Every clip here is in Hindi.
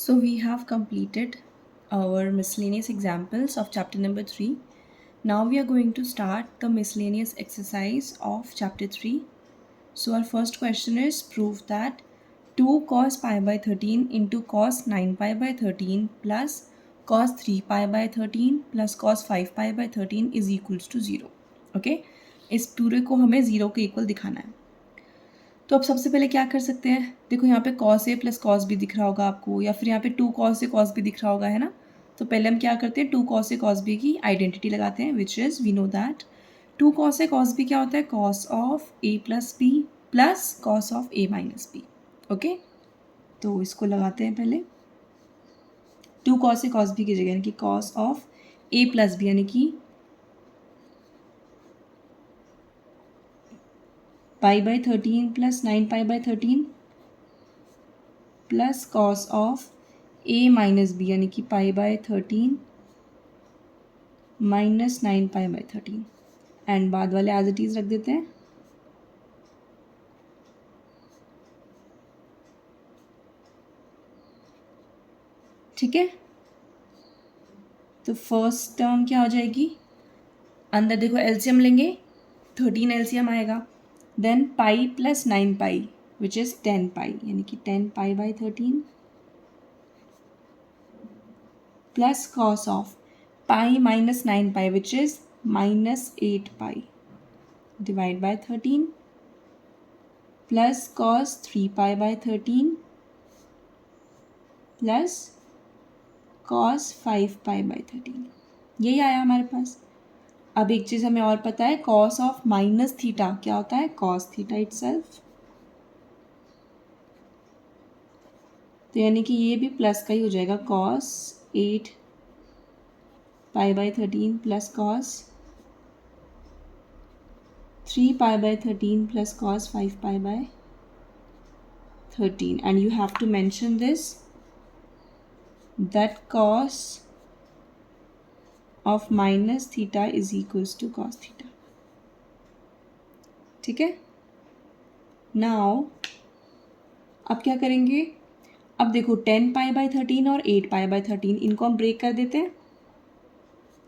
So we have completed our miscellaneous examples of chapter number 3. Now we are going to start the miscellaneous exercise of chapter 3. So our first question is prove that 2 cos pi by 13 into cos 9 pi by 13 plus cos 3 pi by 13 plus cos 5 pi by 13 is equals to 0. Okay? इस पूरे को हमें 0 के इक्वल दिखाना है. तो अब सबसे पहले क्या कर सकते हैं, देखो यहाँ पे cos a plus cos b दिख रहा होगा आपको, या फिर यहाँ पे 2 cos a cos b दिख रहा होगा, है ना. तो पहले हम क्या करते हैं, 2 cos a cos b की आइडेंटिटी लगाते हैं, which is we know that 2 cos a cos b क्या होता है, cos of a plus b plus cos of a minus b. Okay, तो इसको लगाते हैं पहले. 2 cos a cos b की जगह यानी कि cos of a plus b यानी कि pi by 13 plus 9 pi by 13 plus cos of A minus B यानी कि pi by 13 minus 9 pi by 13 and बाद वाले एज इट इज रख देते हैं. ठीक है, तो फर्स्ट टर्म क्या हो जाएगी, अंदर देखो एलसीएम लेंगे, 13 एलसीएम आएगा, then pi plus 9 pi which is 10 pi यानी कि 10 pi by 13 plus cos of pi minus 9 pi which is minus 8 pi divide by 13 plus cos 3 pi by 13 plus cos 5 pi by 13. यही आया हमारे पास. अब एक चीज़ हमें और पता है, कॉस ऑफ माइनस थीटा क्या होता है, कॉस थीटा इटसेल्फ. तो यानी कि ये भी प्लस का ही हो जाएगा, cos 8 pi by 13 plus cos 3 pi by 13 plus cos 5 pi by 13. And you have to mention this that cos of minus theta is equals to cos theta. ठीक है, नाउ अब क्या करेंगे, अब देखो 10 पाई बाई 13 और 8 पाई बाई 13 इनको हम ब्रेक कर देते हैं.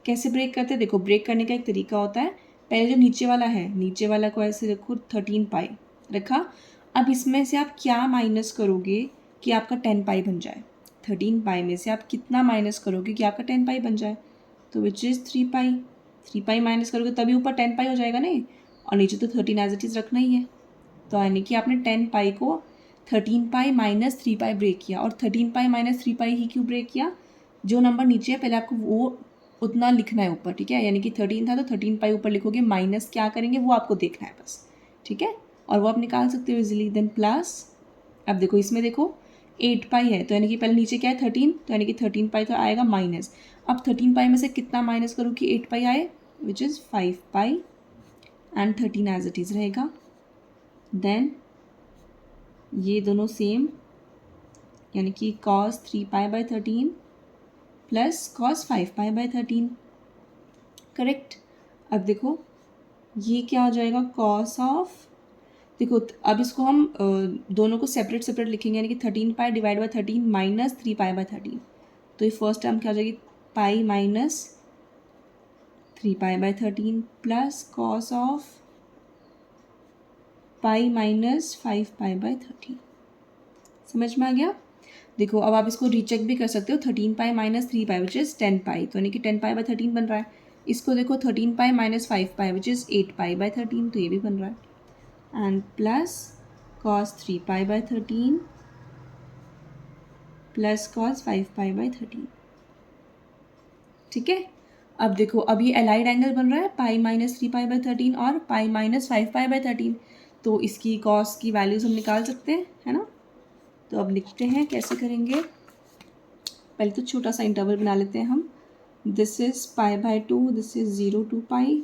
कैसे ब्रेक करते हैं, देखो ब्रेक करने का एक तरीका होता है, पहले जो नीचे वाला है, नीचे वाला को ऐसे देखो 13 पाई रखा. अब इसमें से आप क्या माइनस करोगे कि आपका 10 पाई बन जाए, 13 पाई में से आप कितना माइनस करोगे कि आपका 10 पाई बन जाए, तो which is 3 pi. 3 pi minus करोगे तभी ऊपर 10 पाई हो जाएगा नहीं, और नीचे तो 13 एज इट इज़ रखना ही है. तो यानी कि आपने 10 पाई को 13 पाई माइनस 3 पाई ब्रेक किया, और 13 पाई माइनस 3 पाई ही क्यों ब्रेक किया, जो नंबर नीचे है पहले आपको वो उतना लिखना है ऊपर. ठीक है, यानी कि 13 था तो 13 पाई ऊपर लिखोगे, माइनस क्या करेंगे वो आपको देखना है बस. ठीक है, और वो आप निकाल सकते हो इजीली. देन प्लस, अब देखो इसमें देखो 8 पाई है, तो यानी कि पहले नीचे क्या है 13, तो यानी कि 13 पाई तो आएगा माइनस. अब 13 पाई में से कितना माइनस करो कि 8 पाई आए, which is 5 pi and 13 as it is रहेगा. देन ये दोनों सेम, यानी कि cos 3 pi by 13 plus cos 5 pi by 13. Correct. अब देखो ये क्या हो जाएगा, cos ऑफ, देखो अब इसको हम दोनों को सेपरेट सेपरेट लिखेंगे, यानी कि 13 pi divide by 13 minus 3 pi by 13. तो ये फर्स्ट टर्म क्या हो जाएगी, pi minus 3 pi by 13 plus cos of pi minus 5 pi by 13. समझ में आ गया. देखो अब आप इसको रीचेक भी कर सकते हो, 13 pi minus 3 pi which is 10 पाई, तो यानी कि 10 पाई बाई 13 बन रहा है. इसको देखो 13 pi minus 5 pi which is 8 pi by 13, तो ये भी बन रहा है. And plus cos 3 pi by 13 plus cos 5 pi by 13. ठीक है, अब देखो अब ये एलाइड एंगल बन रहा है, पाई माइनस 3 पाई बाई 13 और पाई माइनस 5 पाई बाई 13. तो इसकी कॉस की वैल्यूज़ हम निकाल सकते हैं, है ना. तो अब लिखते हैं कैसे करेंगे, पहले तो छोटा सा इंटरवल बना लेते हैं हम. This is pi by 2, this is 0 to pi,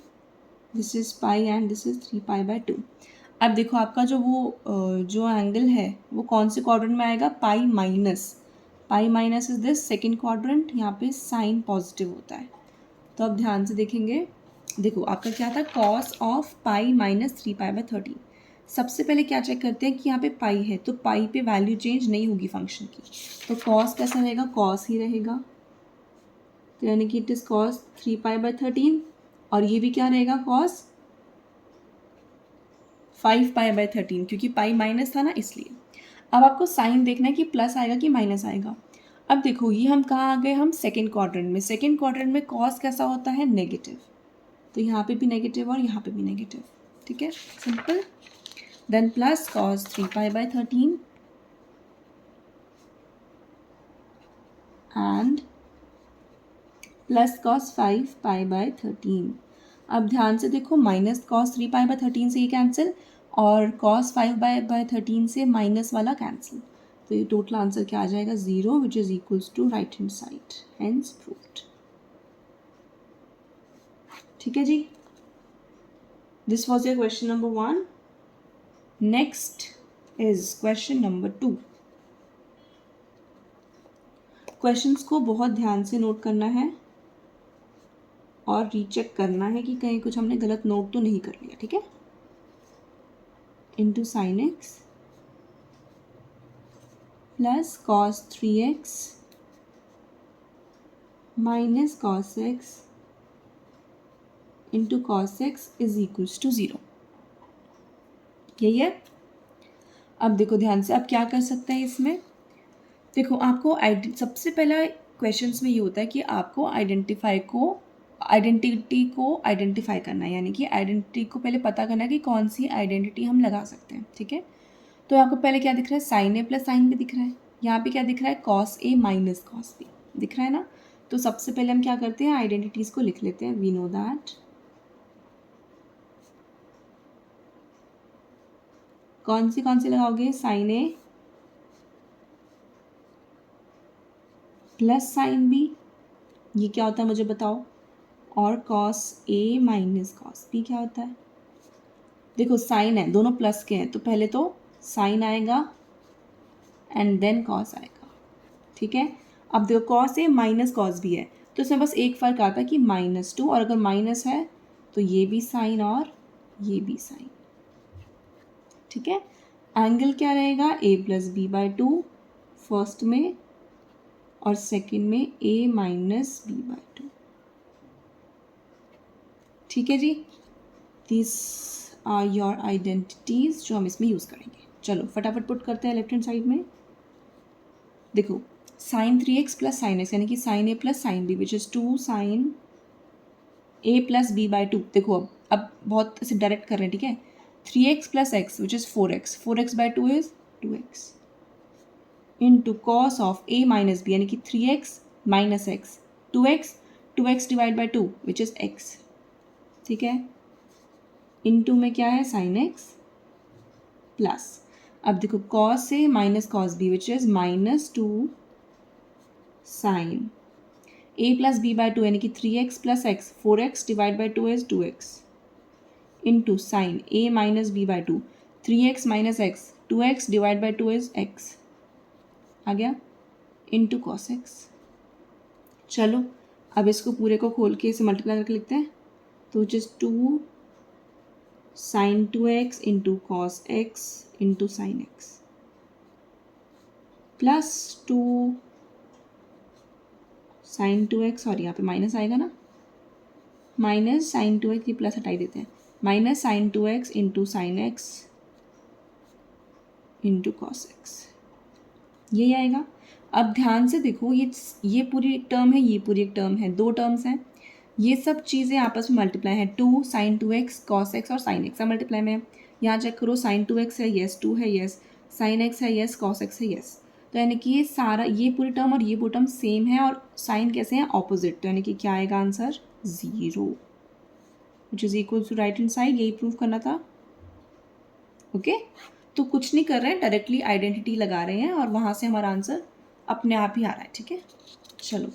this is pi and this is 3 pi by 2. अब देखो आपका जो वो जो एंगल है वो कौन से क्वाड्रेंट में आएगा, pi minus. Pi minus is this second quadrant, यहाँ पे साइन पॉजिटिव होता है. तो अब ध्यान से देखेंगे, देखो आपका क्या था, cos of pi minus 3 pi by 13. सबसे पहले क्या चेक करते हैं कि यहाँ पे पाई है, तो पाई पे वैल्यू चेंज नहीं होगी फंक्शन की, तो कॉस कैसा रहेगा, कॉस ही रहेगा, तो यानी कि इट इज़ कॉस 3π/13, और ये भी क्या रहेगा, कॉस 5π/13, क्योंकि पाई माइनस था ना इसलिए। अब आपको साइन देखना है कि प्लस आएगा कि माइनस आएगा। अब देखो ये हम कहाँ आ गए, हम सेकेंड क्वाड्रेंट में। सेकेंड क्वाड्रेंट में कॉस कैसा होता है, नेगेटिव, तो यहाँ पे भी नेगेटिव और यहाँ पे भी नेगेटिव, ठीक है, simple. Then plus cos 3π/13 and plus cos 5π/13। अब ध्यान से देखो, माइनस कॉस 3π/13 से ये कैंसिल, और कॉस 5π/13 से माइनस वाला कैंसिल, तो ये टोटल आंसर क्या आ जाएगा, 0, which is equals to right hand side, hence proved. ठीक है जी, this was your question number 1। Next is question number 2। Questions को बहुत ध्यान से नोट करना है और रीचेक करना है कि कहीं कुछ हमने गलत नोट तो नहीं कर लिया, ठीक है। Into sine X plus cos 3x minus cos X into cos X is equals to 0, यही है। अब देखो ध्यान से, अब क्या कर सकते हैं इसमें, देखो आपको सबसे पहला क्वेश्चंस में ये होता है कि आपको आइडेंटिटी को आइडेंटिफाई करना है, यानी कि आइडेंटिटी को पहले पता करना है कि कौन सी आइडेंटिटी हम लगा सकते हैं, ठीक है। तो आपको पहले क्या दिख रहा है, साइन ए प्लस साइन बी दिख रहा है, यहाँ पे क्या दिख रहा है, cos A minus cos B दिख रहा है ना। तो सबसे पहले हम क्या करते हैं, आइडेंटिटीज़ को लिख लेते हैं। वी नो दैट कौन सी लगाओगे, साइन ए प्लस साइन बी, ये क्या होता है मुझे बताओ, और cos A minus cos B क्या होता है। देखो साइन है, दोनों प्लस के हैं, तो पहले तो साइन आएगा एंड देन कॉस आएगा, ठीक है। अब देखो कॉस ए माइनस कॉस बी है, तो इसमें बस एक फ़र्क आता है कि -2, और अगर माइनस है तो ये भी साइन और ये भी साइन, ठीक है। एंगल क्या रहेगा, a+b/2 फर्स्ट में, और सेकंड में a-b/2, ठीक है जी। दिस आर योर आइडेंटिटीज़ जो हम इसमें यूज़ करेंगे। चलो फटाफट पुट करते हैं लेफ्ट हैंड साइड में। देखो sign 3x plus sign X, यानी कि sine A plus sine B, which is 2 sine a+b/2। देखो अब बहुत ऐसे डायरेक्ट कर रहे हैं, ठीक है। 3x plus x which is 4x, 4x/2 is 2x, into cos of a minus B, यानी कि 3x minus X, 2x, 2x divide by 2 which is x, ठीक है। इंटू में क्या है, साइन एक्स प्लस, अब देखो cos A minus cos B which is -2 sine a+b/2, यानी कि 3x plus X, 4x divide by 2 is 2x, into sine a minus b/2, 3x minus X, 2x divide by 2 is x आ गया, इंटू कॉस एक्स। चलो अब इसको पूरे को खोल के इसे मल्टीप्लाई करके लिखते हैं, तो just 2 sine 2x into cos X into sine X plus 2 sine 2x, और यहाँ पे माइनस आएगा ना, माइनस साइन 2x, ये प्लस हटाई देते हैं, minus sine 2x into sine X into cos X, यही आएगा। अब ध्यान से देखो, ये पूरी टर्म है, ये पूरी एक टर्म है, दो टर्म्स हैं, ये सब चीज़ें आपस में मल्टीप्लाई है, 2 साइन 2x कॉस एक्स और साइन एक्स मल्टीप्लाई में है। यहाँ चेक करो, साइन 2x है, यस, 2 है, यस, साइन एक्स है, यस, कॉस एक्स है, यस। तो यानी कि ये सारा, ये पूरी टर्म और ये पूरी टर्म सेम है, और साइन कैसे हैं, ऑपोजिट, तो यानी कि क्या आएगा answer, 0, which is equal to right hand side, यही प्रूव करना था। ओके तो कुछ नहीं कर रहे हैं, डायरेक्टली आइडेंटिटी लगा रहे हैं और वहाँ से हमारा आंसर अपने आप ही आ रहा है, ठीक है। चलो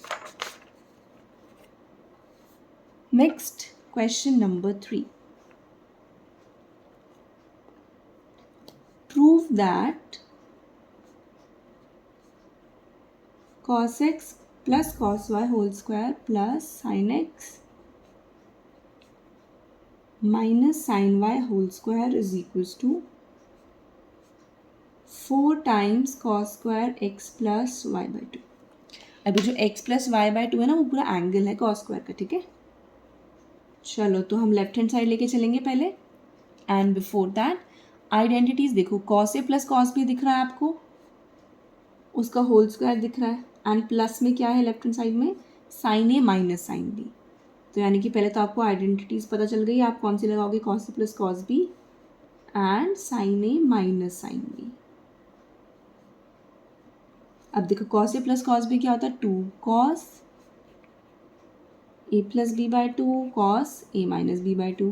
next question number 3, prove that cos x plus cos y whole square plus sin x minus sin y whole square is equals to 4 times cos square x plus Y by two. अभी जो X plus Y by two है ना वो पूरा एंगल है कॉस स्क्वायर का, ठीक है। चलो तो हम लेफ्ट हैंड साइड लेके चलेंगे पहले, एंड बिफोर दैट आइडेंटिटीज देखो, कॉस ए प्लस कॉस बी दिख रहा है आपको, उसका होल स्क्वायर दिख रहा है, एंड प्लस में क्या है लेफ्ट हैंड साइड में, sign A minus sine B. तो यानी कि पहले तो आपको आइडेंटिटीज पता चल गई, आप कौन सी लगाओगे, cos A plus cos B and sine A minus sine B. अब देखो कॉस ए प्लस कॉस बी क्या होता है, 2 cos A plus B by 2 cos A minus B by 2।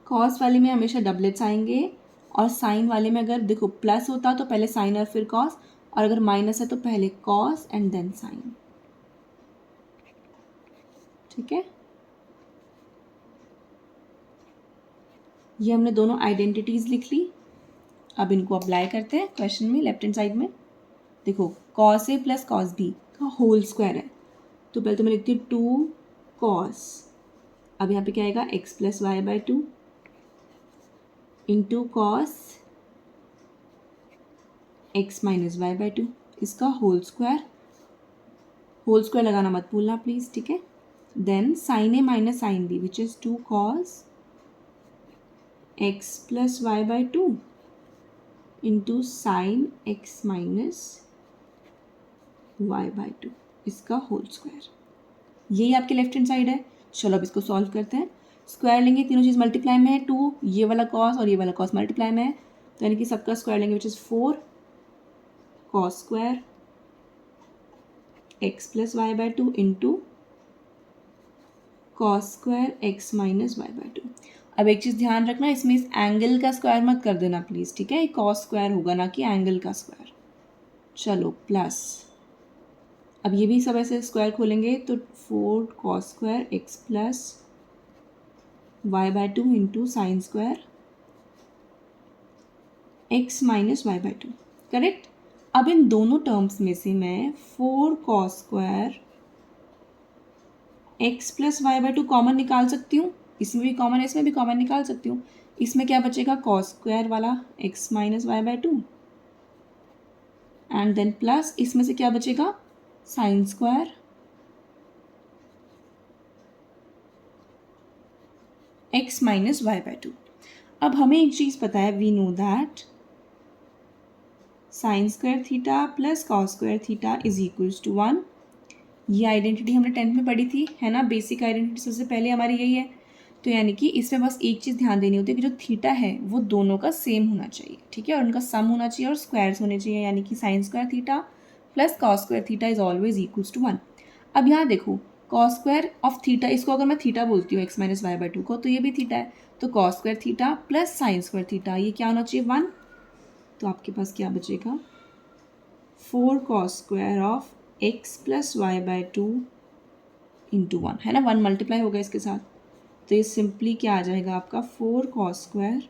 Cos वाले में हमेशा डबलेट्स आएंगे, और साइन वाले में अगर देखो प्लस होता तो पहले साइन और फिर कॉस, और अगर माइनस है तो पहले कॉस एंड देन साइन, ठीक है। ये हमने दोनों आइडेंटिटीज लिख ली। अब इनको अप्लाई करते हैं क्वेश्चन में लेफ्ट हैंड साइड में। देखो कॉस ए प्लस कॉस बी का होल स्क्वायर है, तो पहले तो मैं लिखती हूँ 2 कॉस, अब यहाँ पे क्या आएगा X plus Y by two into cos X minus Y by two, इसका होल स्क्वायर लगाना मत भूलना प्लीज़, ठीक है। Then sine A minus sine B which is 2 cos x plus Y by two into sine x minus Y by two, इसका होल स्क्वायर। यही आपके लेफ्ट हैंड साइड है। चलो अब इसको सॉल्व करते हैं। स्क्वायर लेंगे, तीनों चीज़ मल्टीप्लाई में है, 2 ये वाला कॉस और ये वाला कॉस मल्टीप्लाई में है, तो यानी कि सबका स्क्वायर लेंगे which is 4 cos square x plus Y by two into cos square x minus Y by two. अब एक चीज़ ध्यान रखना, इसमें इस एंगल का स्क्वायर मत कर देना प्लीज़, ठीक है। ये कॉस स्क्वायर होगा ना कि एंगल का स्क्वायर। चलो प्लस, अब ये भी सब ऐसे स्क्वायर खोलेंगे तो 4 cos square x plus Y by two into sine square x minus Y by two, correct. अब इन दोनों टर्म्स में से मैं 4 cos square x plus Y by two common निकाल सकती हूँ, इसमें भी कॉमन है इसमें भी कॉमन निकाल सकती हूँ। इसमें क्या बचेगा, कॉस स्क्वायर वाला X minus Y by two, and then plus इसमें से क्या बचेगा, sine square x minus Y by two. अब हमें एक चीज़ पता है, we know that sine square theta plus cos square theta is equals to 1। ये आइडेंटिटी हमने 10th में पढ़ी थी, है ना। बेसिक आइडेंटिटी सबसे पहले हमारी यही है। तो यानी कि इसमें बस एक चीज़ ध्यान देनी होती है कि जो थीटा है वो दोनों का सेम होना चाहिए, ठीक है, और उनका सम होना चाहिए और स्क्वायर्स होने चाहिए, यानी कि sine square theta plus cos square theta is always equals to 1। अब यहाँ देखो कॉस स्क्वायर ऑफ थीटा, इसको अगर मैं थीटा बोलती हूँ X minus Y by two को, तो ये भी थीटा है, तो cos square theta plus sine square theta, ये क्या होना चाहिए 1। तो आपके पास क्या बचेगा, 4 cos square of X plus Y by two into 1, है ना, 1 मल्टीप्लाई होगा इसके साथ, तो ये सिंपली क्या आ जाएगा आपका 4 cos square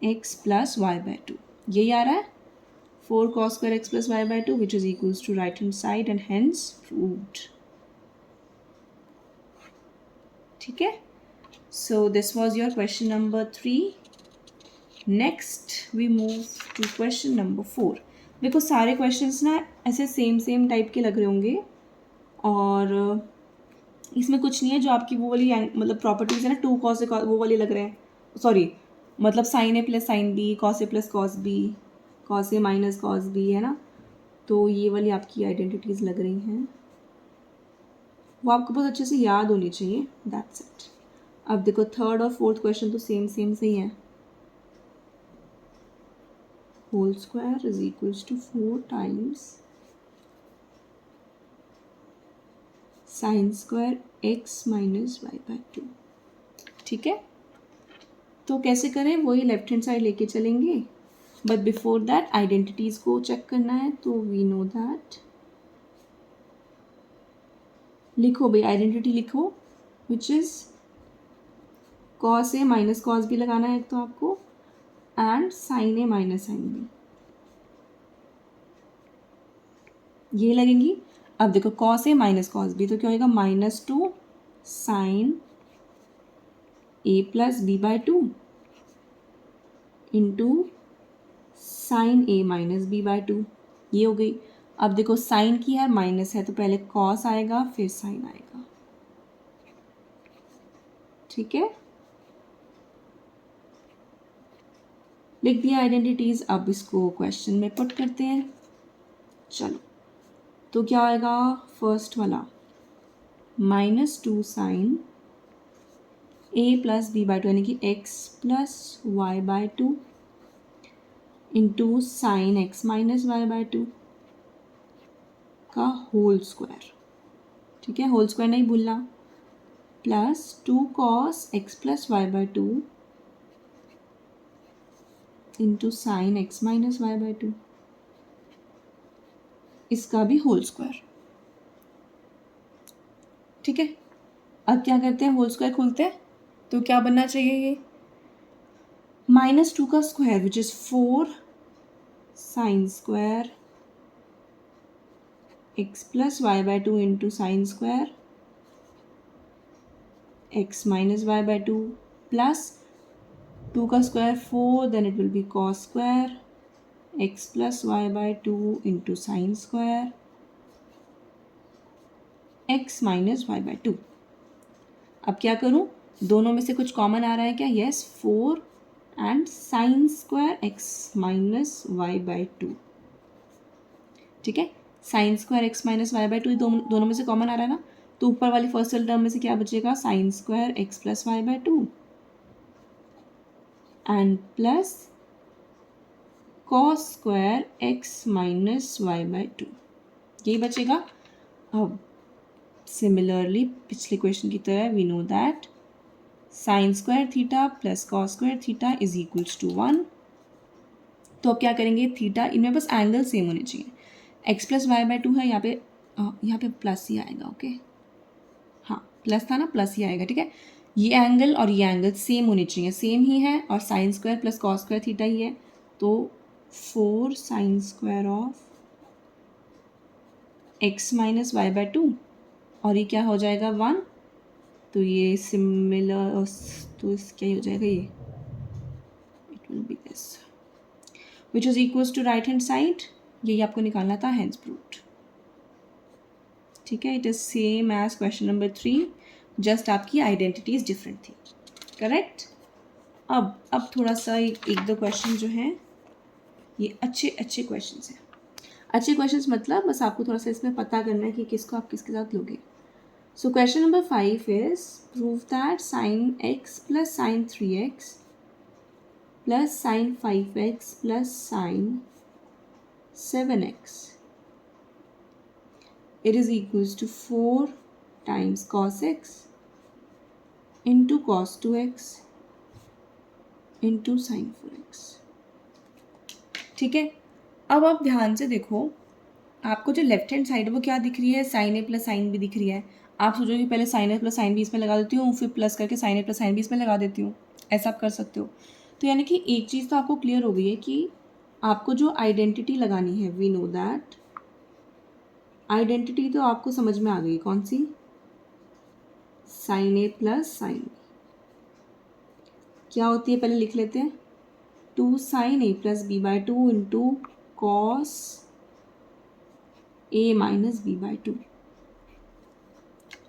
x plus Y by two, यही आ रहा है 4 cos square x plus y by 2 which is equals to right hand side and hence proved, ठीक है। So this was your question number 3. Next we move to question number 4. देखो सारे questions ना ऐसे सेम टाइप के लग रहे होंगे, और इसमें कुछ नहीं है, जो आपकी वो वाली मतलब प्रॉपर्टीज़ है ना, 2 cos ए वो वाली लग रहे हैं, सॉरी मतलब sign A plus sine B, cos A plus cos B, cos A minus cos B, है ना। तो ये वाली आपकी आइडेंटिटीज़ लग रही हैं, वो आपको बहुत अच्छे से याद होनी चाहिए, दैट्स इट। अब देखो थर्ड और फोर्थ क्वेश्चन तो सेम से ही है। Whole square is equals to 4 times sine square x minus Y by two, ठीक है। तो कैसे करें, वही लेफ्ट हैंड साइड लेके चलेंगे, बट बिफोर दैट आइडेंटिटीज़ को चेक करना है। तो वी नो दैट, लिखो भाई आइडेंटिटी लिखो, which is cos A minus cos B लगाना है तो आपको, and sine A minus sine B, ये लगेंगी। अब देखो कॉस ए माइनस कॉस बी तो क्या होगा, -2 sine A plus B by two into sine A minus B by two, ये हो गई। अब देखो साइन की है माइनस है तो पहले कॉस आएगा फिर साइन आएगा, ठीक है। लिख दिया आइडेंटिटीज, अब इसको क्वेश्चन में पुट करते हैं। चलो तो क्या आएगा, फर्स्ट वाला -2 sine A plus b by two यानी कि x plus y by two into sine x minus Y by two का होल स्क्वायर, ठीक है, होल स्क्वायर नहीं भूलना, plus 2 cos x plus y by two into sine x minus Y by two, इसका भी होल स्क्वायर, ठीक है। अब क्या करते हैं, होल स्क्वायर खोलते हैं तो क्या बनना चाहिए, ये -2 का square which is 4 sine square x plus y by two into sine square x minus Y by two plus 2 का square 4, then it will be cos square x plus y by two into sine square x minus Y by two. अब क्या करूँ, दोनों में से कुछ कॉमन आ रहा है क्या, yes, 4 and sine square x minus Y by two, ठीक है। Sine square x minus Y by two दोनों में से कॉमन आ रहा है ना, तो ऊपर वाली फर्स्ट टर्म में से क्या बचेगा, sine square x plus y by two and plus cos square x minus Y by two, यही बचेगा। अब सिमिलरली पिछले क्वेश्चन की तरह we know that sine square theta plus cos square theta is equals to 1। तो अब क्या करेंगे, थीटा, इनमें बस एंगल सेम होने चाहिए, x plus y by two है, यहाँ पे प्लस ही आएगा, ओके, हाँ प्लस था ना, प्लस ही आएगा, ठीक है। ये एंगल और ये एंगल सेम होने चाहिए, सेम ही है, और sine square plus cos square theta ही है, तो 4 sine square of X minus Y by two, और ये क्या हो जाएगा 1, तो ये सिमिलर, तो इस क्या हो जाएगा, ये it will be this which is equals to right hand side, यही आपको निकालना था, हैंस प्रूव्ड, ठीक है। It is same as question number 3, just आपकी आइडेंटिटीज डिफरेंट थी, करेक्ट। अब थोड़ा सा एक दो क्वेश्चन जो हैं ये अच्छे क्वेश्चन हैं, अच्छे क्वेश्चन मतलब बस आपको थोड़ा सा इसमें पता करना है कि किसको आप किसके साथ लोगे। So question number 5 is prove that sine X plus sine 3x plus sine 5x plus sign 7x it is equals to 4 times cos x into cos 2x into sin 4x, ठीक है। अब आप ध्यान से देखो, आपको जो लेफ्ट हैंड साइड है वो क्या दिख रही है, साइन ए प्लस साइन बी दिख रही है। आप सोचोगे पहले साइन ए प्लस साइन बी इसमें लगा देती हूँ, फिर प्लस करके साइन ए प्लस साइन बी इसमें लगा देती हूँ, ऐसा आप कर सकते हो। तो यानी कि एक चीज़ तो आपको क्लियर हो गई है कि आपको जो आइडेंटिटी लगानी है, वी नो दैट आइडेंटिटी तो आपको समझ में आ गई, कौन सी, साइन ए प्लस साइन बी क्या होती है, पहले लिख लेते हैं, 2 sine A plus b by two into cos A minus B by two,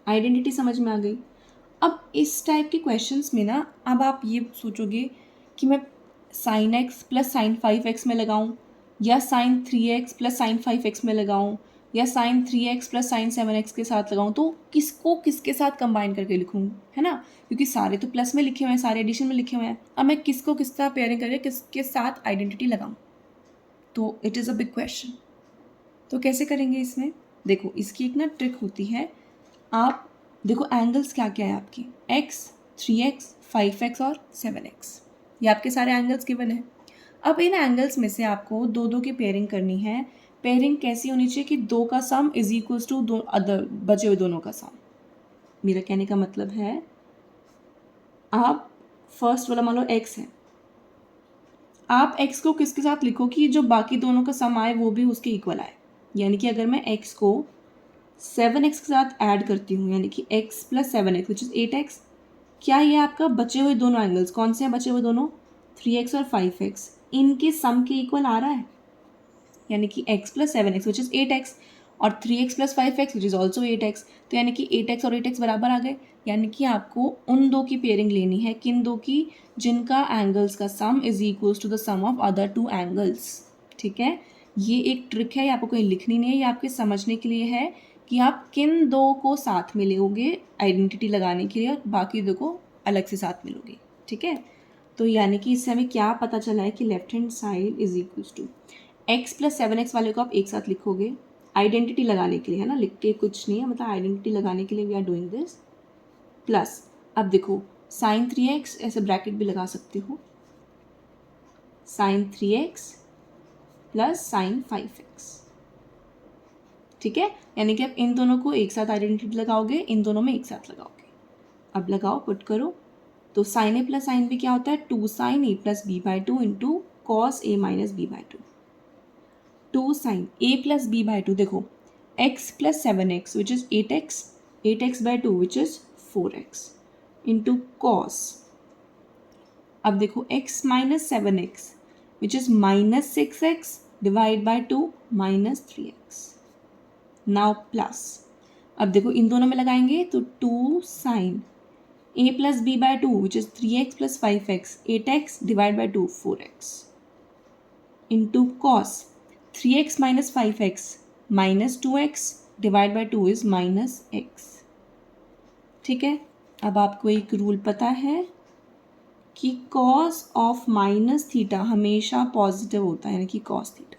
identity समझ में आ गई। अब इस टाइप के क्वेश्चंस में ना, अब आप ये सोचोगे कि मैं sign X plus sine 5x में लगाऊं, या sign 3x plus sine 5x में लगाऊं, या sign 3x plus sign 7x के साथ लगाऊं, तो किसको किसके साथ कंबाइन करके लिखूं, है ना, क्योंकि सारे तो प्लस में लिखे हुए हैं, सारे एडिशन में लिखे हुए हैं। अब मैं किसको किस साथ पेयरिंग करके किसके साथ आइडेंटिटी लगाऊं, तो it is a big question. तो कैसे करेंगे इसमें, देखो इसकी एक ना ट्रिक होती है। आप देखो एंगल्स क्या क्या है आपकी, x 3x 5x और 7x, ये आपके सारे एंगल्स गिवन है। अब इन एंगल्स में से आपको दो दो की पेयरिंग करनी है। पेयरिंग कैसी होनी चाहिए कि 2 का सम इज इक्वल्स टू दो अदर बचे हुए दोनों का सम। मेरा कहने का मतलब है, आप फर्स्ट वाला मान लो x है, आप x को किसके साथ लिखो कि जो बाकी दोनों का सम आए वो भी उसके इक्वल आए। यानी कि अगर मैं x को 7x के साथ ऐड करती हूँ, यानी कि x plus 7x which is 8x, क्या ये आपका बचे हुए दोनों एंगल्स कौन से हैं, बचे हुए दोनों 3x और 5x इनके सम के इक्वल आ रहा है, यानी कि x plus 7x which is 8x और 3x plus 5x which is also 8x, तो यानी कि 8x और 8x बराबर आ गए। यानी कि आपको उन दो की पेयरिंग लेनी है, किन दो की, जिनका एंगल्स का sum is equals to the sum of other two angles. ठीक है, ये एक ट्रिक है, आपको कहीं लिखनी नहीं है, ये आपके समझने के लिए है कि आप किन दो को साथ में लोगे आइडेंटिटी लगाने के लिए और बाकी दो को अलग से साथ में लोगे। ठीक है, तो यानी कि इससे हमें क्या पता चला है कि left hand side is equals to x plus 7x वाले को आप एक साथ लिखोगे आइडेंटिटी लगाने के लिए, है ना, लिख के कुछ नहीं है, मतलब आइडेंटिटी लगाने के लिए we are doing this. Plus अब देखो साइन 3x, ऐसे ब्रैकेट भी लगा सकते हो, sign 3x plus sine 5x। ठीक है, यानी कि आप इन दोनों को एक साथ आइडेंटिटी लगाओगे, इन दोनों में एक साथ लगाओगे। अब लगाओ, पुट करो, तो साइन ए प्लस साइन बी क्या होता है, 2 sine A plus B by 2 into cos A minus B by 2। 2 sine A plus B by 2, देखो x plus 7x which is 8x, 8x by 2 which is 4x into cos, अब देखो x minus 7x which is minus 6x divide by 2 minus 3x। Now plus, अब देखो इन दोनों में लगाएंगे तो 2 sine a plus B by 2 which is 3x plus 5x, 8x divide by 2 4x into cos 3x minus 5x minus 2x divide by 2 is minus x। ठीक है, अब आपको एक रूल पता है कि कॉस ऑफ माइनस थीटा हमेशा पॉजिटिव होता है, यानी कि कॉस थीटा।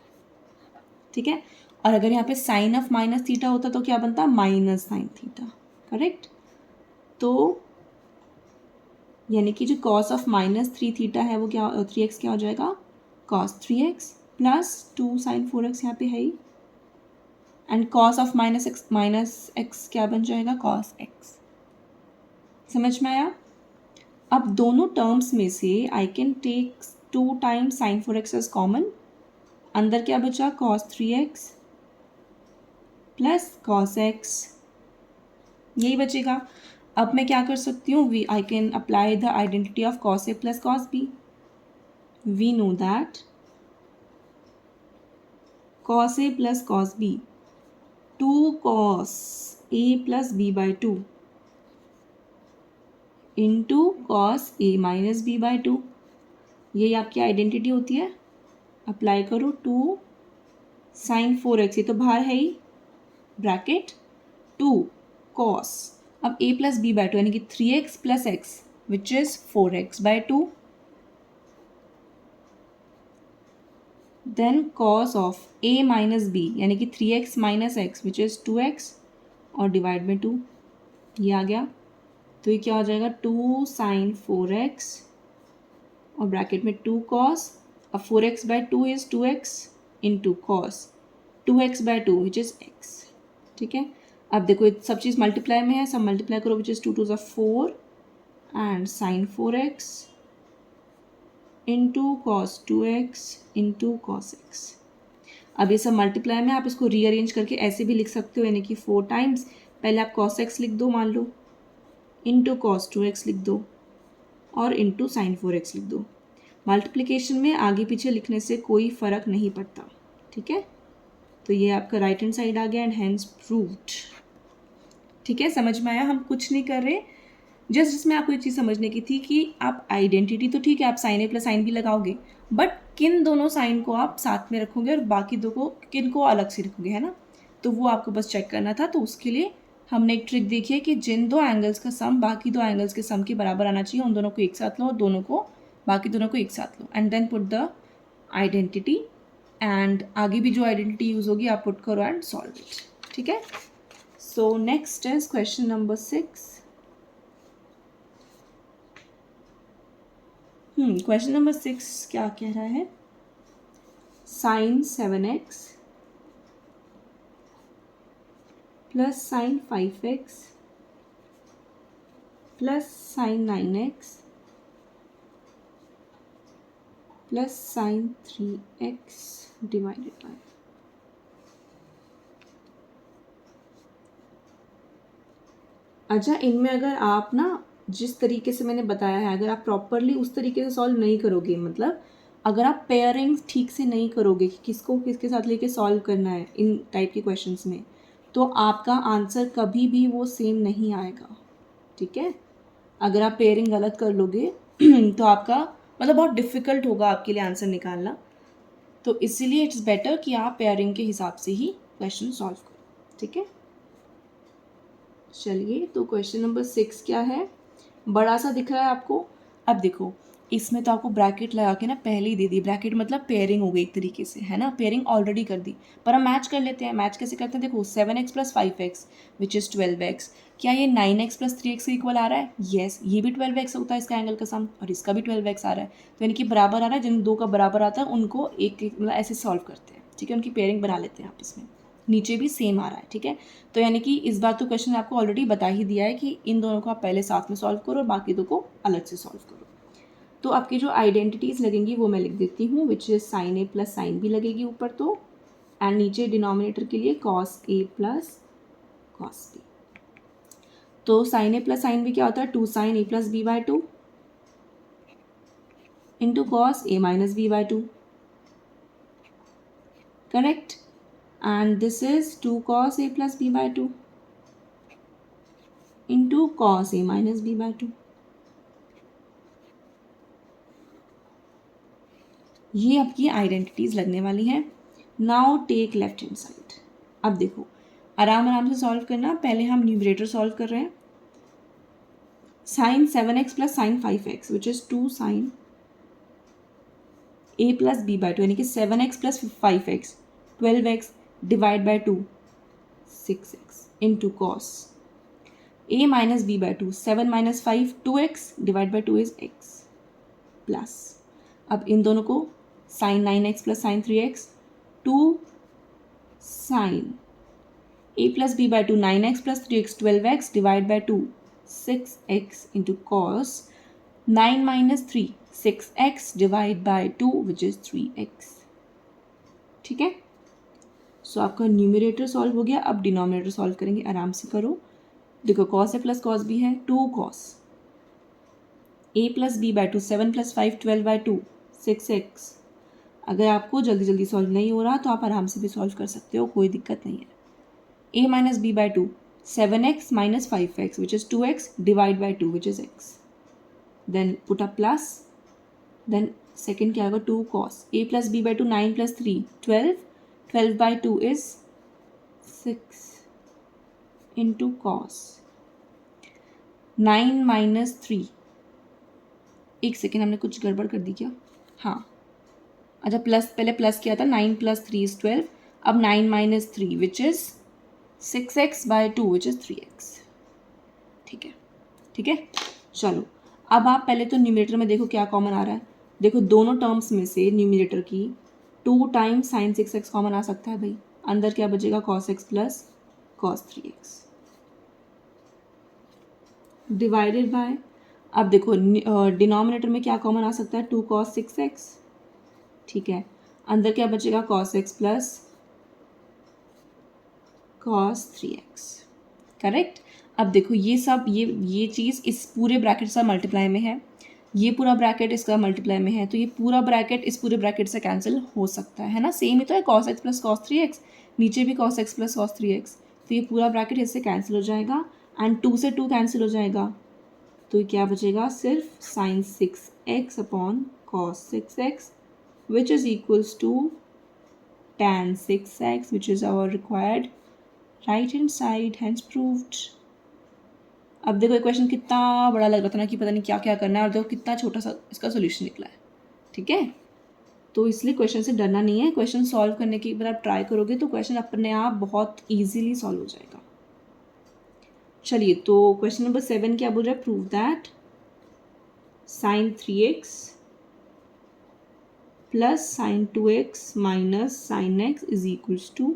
ठीक है, और अगर यहाँ पे साइन ऑफ माइनस थीटा होता तो क्या बनता, माइनस साइन थीटा। करेक्ट, तो यानी कि जो कॉस ऑफ माइनस 3 थीटा है वो क्या, 3x क्या हो जाएगा, cos 3x plus 2 sign 4x यहाँ पे है ही, and cos of minus X क्या बन जाएगा, कॉस x। समझ में आया। अब दोनों टर्म्स में से I can take 2 times sine 4x as common, अंदर क्या बचा, cos 3x plus cos x, यही बचेगा। अब मैं क्या कर सकती हूँ, we I can apply the identity of cos A plus cos b. We know that cos a plus cos b, 2 cos a plus b by 2 into cos a minus b by 2, यही आपकी आइडेंटिटी होती है। अप्लाई करो, 2 साइन 4x, ये तो बाहर है ही ब्रैकेट, 2 cos, अब a प्लस बी बाई 2 यानी कि 3x plus x which is 4x by 2, then cos of a minus b यानी कि 3x minus x which is 2x और डिवाइड बाई 2, ये आ गया। तो ये क्या हो जाएगा, 2 साइन 4x और ब्रैकेट में 2 cos, अब 4x by 2 is 2x into cos 2x by 2 which is x। ठीक है, अब देखो सब चीज़ मल्टीप्लाई में है, सब मल्टीप्लाई करो, which is 2 2 4 and sine 4x into cos 2x into cos x। अब ये सब मल्टीप्लाई में, आप इसको रीअरेंज करके ऐसे भी लिख सकते हो, यानी कि 4 टाइम्स, पहले आप कॉस x लिख दो मान लो, इंटू कॉस 2x लिख दो और इंटू साइन 4x लिख दो। मल्टीप्लिकेशन में आगे पीछे लिखने से कोई फ़र्क नहीं पड़ता। ठीक है, तो ये आपका राइट हैंड साइड आ गया एंड हैंस प्रूव्ड। ठीक है, समझ में आया, हम कुछ नहीं कर रहे, जस्ट जिसमें आपको एक चीज़ समझने की थी कि आप आइडेंटिटी तो ठीक है, आप साइन ए प्लस साइन बी लगाओगे, बट किन दोनों साइन को आप साथ में रखोगे और बाकी दो को किन को अलग से रखोगे, है ना, तो वो आपको बस चेक करना था। तो उसके लिए हमने एक ट्रिक देखी है कि जिन दो एंगल्स का सम बाकी दो एंगल्स के सम के बराबर आना चाहिए, उन दोनों को एक साथ लो और दोनों को बाकी दोनों को एक साथ लो and then put the identity, and आगे भी जो आइडेंटिटी यूज़ होगी आप पुट करो एंड सॉल्व इट। ठीक है, so next is question number 6। Question number 6 क्या कह रहा है, sine 7x plus sine 5x plus sine 9x plus sine 3x divided by, अच्छा इनमें अगर आप ना जिस तरीके से मैंने बताया है, अगर आप प्रॉपरली उस तरीके से सॉल्व नहीं करोगे, मतलब अगर आप पेयरिंग ठीक से नहीं करोगे कि किसको किसके साथ लेके सॉल्व करना है इन टाइप के क्वेश्चंस में, तो आपका आंसर कभी भी वो सेम नहीं आएगा, ठीक है। अगर आप पेयरिंग गलत कर लोगे तो आपका मतलब बहुत डिफ़िकल्ट होगा आपके लिए आंसर निकालना। तो इसीलिए इट्स बेटर कि आप पेयरिंग के हिसाब से ही क्वेश्चन सॉल्व करो, ठीक है। चलिए, तो क्वेश्चन नंबर 6 क्या है, बड़ा सा दिख रहा है आपको। अब देखो, इसमें तो आपको ब्रैकेट लगा के ना पहले ही दे दी, ब्रैकेट मतलब पेयरिंग हो गई एक तरीके से, है ना, पेयरिंग ऑलरेडी कर दी। पर हम मैच कर लेते हैं। मैच कैसे करते हैं, देखो 7x + 5x which is 12x, क्या ये 9x + 3x के इक्वल आ रहा है? येस, ये भी 12x होता है इसका एंगल का सम, और इसका भी 12x आ रहा है, तो यानी कि बराबर आ रहा है। जिन दो का बराबर आता है उनको एक मतलब ऐसे सॉल्व करते हैं, ठीक है, उनकी पेयरिंग बना लेते हैं आपस में। नीचे भी सेम आ रहा है, ठीक है। तो यानी कि इस बार तो क्वेश्चन आपको ऑलरेडी बता ही दिया है कि इन दोनों को आप पहले साथ में सॉल्व करो और बाकी दो को अलग से सॉल्व करो। तो आपकी जो आइडेंटिटीज़ लगेंगी वो मैं लिख देती हूँ, which is sin a + sin b लगेगी ऊपर तो, एंड नीचे डिनोमिनेटर के लिए cos a + cos b। तो sin a + sin b क्या होता है, 2 sin a + b/2 into cos a - b/2, correct. And this is 2 cos a + b/2 into cos a - b/2। ये आपकी आइडेंटिटीज़ लगने वाली हैं। Now take left hand side. अब देखो, आराम आराम से सॉल्व करना। पहले हम न्यूमरेटर सॉल्व कर रहे हैं। sin 7x + sin 5x which is 2 sin a + b/2, यानी कि 7x + 5x 12x divide by 2 6x into cos a - b/2 7 - 5 2x divide by 2 is x plus, अब इन दोनों को sin 9x + sin 3x 2 sin a + b/2 9x + 3x 12x divide by 2 6x into cos 9 - 3 6x divide by 2 which is 3x, ठीक है। सो आपका न्यूमरेटर सॉल्व हो गया। अब डिनोमिनेटर सॉल्व करेंगे, आराम से करो। देखो cos a + cos b है 2 cos a + b/2 7 + 5 12/2 6x। अगर आपको जल्दी जल्दी सॉल्व नहीं हो रहा तो आप आराम से भी सॉल्व कर सकते हो, कोई दिक्कत नहीं है। a - b/2 7x - 5x which is 2x divide by 2 which is x, then put a plus, then second क्या होगा 2 cos a + b/2 9 + 3 12 12/2 is 6 into cos 9 - 3, एक सेकेंड हमने कुछ गड़बड़ कर दी क्या, हाँ अच्छा प्लस, पहले प्लस किया था 9 + 3 इज 12, अब 9 - 3 which is 6x/2 which is 3x, ठीक है, ठीक है। चलो, अब आप पहले तो न्यूमरेटर में देखो क्या कॉमन आ रहा है। देखो दोनों टर्म्स में से न्यूमरेटर की 2 टाइम्स sin 6x कॉमन आ सकता है भाई। अंदर क्या बचेगा cos x + cos 3x divided bye, अब देखो डिनोमिनेटर में क्या कॉमन आ सकता है 2 cos 6x, ठीक है। अंदर क्या बचेगा cos x + cos 3x, correct. अब देखो ये सब ये चीज़ इस पूरे ब्रैकेट से मल्टीप्लाई में है, ये पूरा ब्रैकेट इसका मल्टीप्लाई में है, तो ये पूरा ब्रैकेट इस पूरे ब्रैकेट से कैंसिल हो सकता है ना, सेम ही तो है cos x + cos 3x, नीचे भी cos x + cos 3x, तो ये पूरा ब्रैकेट इससे कैंसिल हो जाएगा एंड 2 से 2 कैंसिल हो जाएगा, तो क्या बचेगा सिर्फ sin 6x upon cos 6x which is equals to tan 6x which is our required right hand side, hence proved. अब देखो ये क्वेश्चन कितना बड़ा लग रहा था ना कि पता नहीं क्या क्या करना है, और देखो कितना छोटा सा इसका सोल्यूशन निकला है, ठीक है। तो इसलिए क्वेश्चन से डरना नहीं है। क्वेश्चन सॉल्व करने की अगर आप ट्राई करोगे तो क्वेश्चन अपने आप बहुत ईजीली सॉल्व हो जाएगा। चलिए, तो क्वेश्चन नंबर 7 क्या बोल रहा है, prove that sin 3x plus sin 2x minus sin x is equals to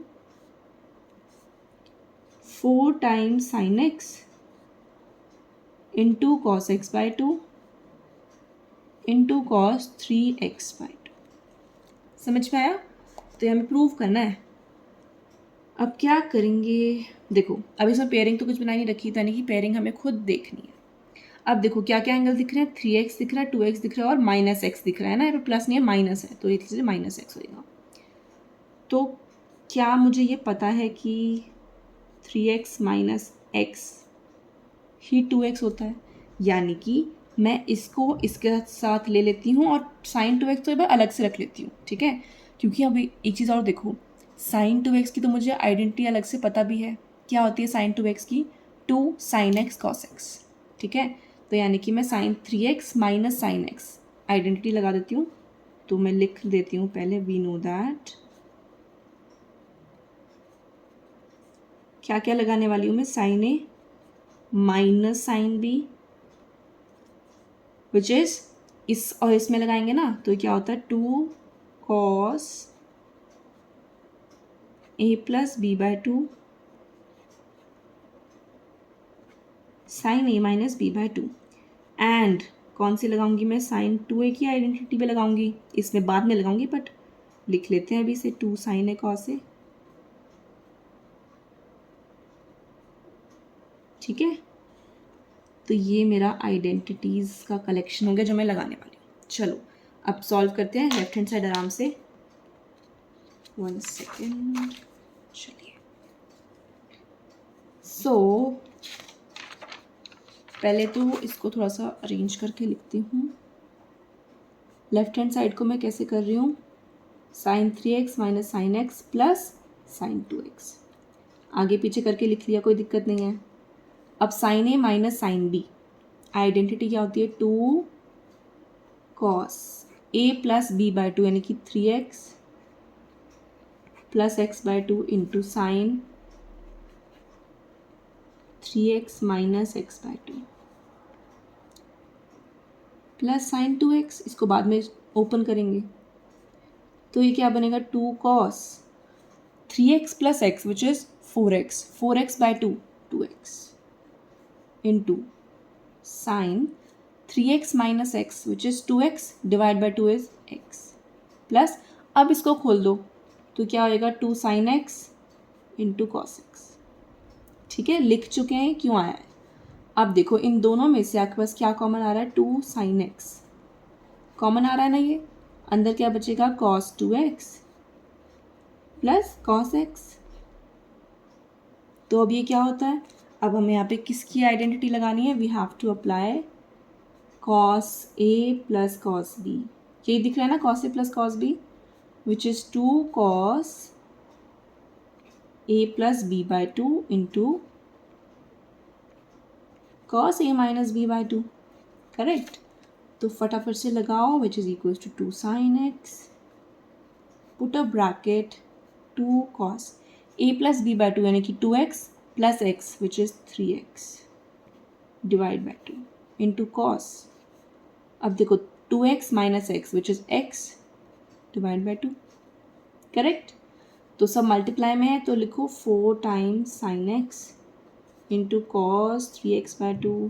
4 times sin x into cos x/2 into cos 3x/2। समझ में आया? तो हमें प्रूव करना है। अब क्या करेंगे, देखो अब इसमें पेयरिंग तो कुछ बनाई नहीं रखी, यानी कि पेयरिंग हमें खुद देखनी है। अब देखो क्या क्या एंगल दिख रहे हैं, 3x दिख रहा है, 2x दिख रहा है और -x दिख रहा है ना, यहाँ पे प्लस नहीं है माइनस है, तो एक चीज़ -x होगा। तो क्या मुझे ये पता है कि 3x - x ही 2x होता है, यानी कि मैं इसको इसके साथ ले लेती हूँ और sin 2x तो एक बार अलग से रख लेती हूँ, ठीक है। क्योंकि अब एक चीज़ और देखो, sin 2x की तो मुझे आइडेंटिटी अलग से पता भी है, क्या होती है sin 2x की, 2 sin x cos x, ठीक है। तो यानी कि मैं sin 3x - sin x identity लगा देती हूँ, तो मैं लिख देती हूँ पहले वी नो दैट, क्या क्या लगाने वाली हूँ मैं, sin a minus sin b which is इस और इसमें लगाएंगे ना, तो क्या होता है 2 cos a plus b/2 sin a minus b/2 and कौन सी लगाऊंगी मैं, sin 2a की आइडेंटिटी पे लगाऊंगी, इसमें बाद में लगाऊंगी बट लिख लेते हैं अभी से 2 sin a cos a, ठीक है। तो ये मेरा आइडेंटिटीज़ का कलेक्शन हो गया जो मैं लगाने वाली हूँ। चलो अब सॉल्व करते हैं लेफ्ट हैंड साइड आराम से, 1 सेकेंड, चलिए। सो पहले तो इसको थोड़ा सा अरेंज करके लिखती हूँ। लेफ्ट हैंड साइड को मैं कैसे कर रही हूँ, sin 3x - sin x plus sin 2x, आगे पीछे करके लिख लिया, कोई दिक्कत नहीं है। अब sin a minus sin b, identity क्या होती है, 2 cos a प्लस b/2 यानी कि 3x plus x/2 into sine 3x minus x/2 plus sign 2x, इसको बाद में ओपन करेंगे, तो ये क्या बनेगा, 2 cos 3x plus x which is 4x, 4x/2 2x into sign 3x minus x which is 2x divide by 2 is x plus, अब इसको खोल दो तो क्या होएगा, 2 sin x into cos x, ठीक है। लिख चुके हैं, क्यों आया है। अब देखो इन दोनों में से आपके पास क्या कॉमन आ रहा है, 2 sin x कॉमन आ रहा है ना, ये अंदर क्या बचेगा, cos 2x plus cos x। तो अब ये क्या होता है, अब हमें यहाँ पे किसकी आइडेंटिटी लगानी है, we have to apply cos a plus cos b, ये दिख रहा है ना cos a plus cos b which is 2 cos a plus b/2 into cos a minus b/2, correct. तो फटाफट से लगाओ, which is equals to 2 sin x, put a bracket 2 cos a plus b/2 यानी कि 2x plus x which is 3x divide by 2 into cos, अब देखो 2x minus x which is x divide by 2, correct. तो सब मल्टीप्लाई में है तो लिखो 4 times sin x into cos 3x/2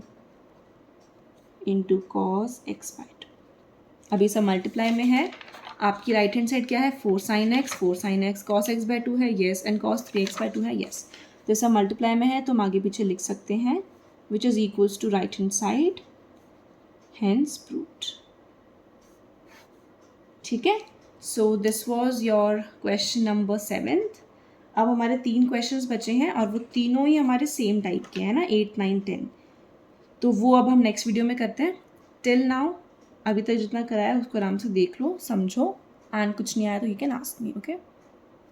into cos x/2, अभी सब मल्टीप्लाई में है। आपकी राइट हैंड साइड क्या है, 4 sin x cos x/2 है, येस, एंड cos 3x/2 है, येस। तो सब मल्टीप्लाई में है तो हम आगे पीछे लिख सकते हैं, which is equals to right hand side, hence proved, ठीक है। So this was your question number 7th। अब हमारे 3 क्वेश्चंस बचे हैं और वो तीनों ही हमारे सेम टाइप के हैं ना, 8, 9, 10, तो वो अब हम नेक्स्ट वीडियो में करते हैं। टिल नाउ अभी तक जितना कराया उसको आराम से देख लो, समझो, एंड कुछ नहीं आया तो you can ask me, okay.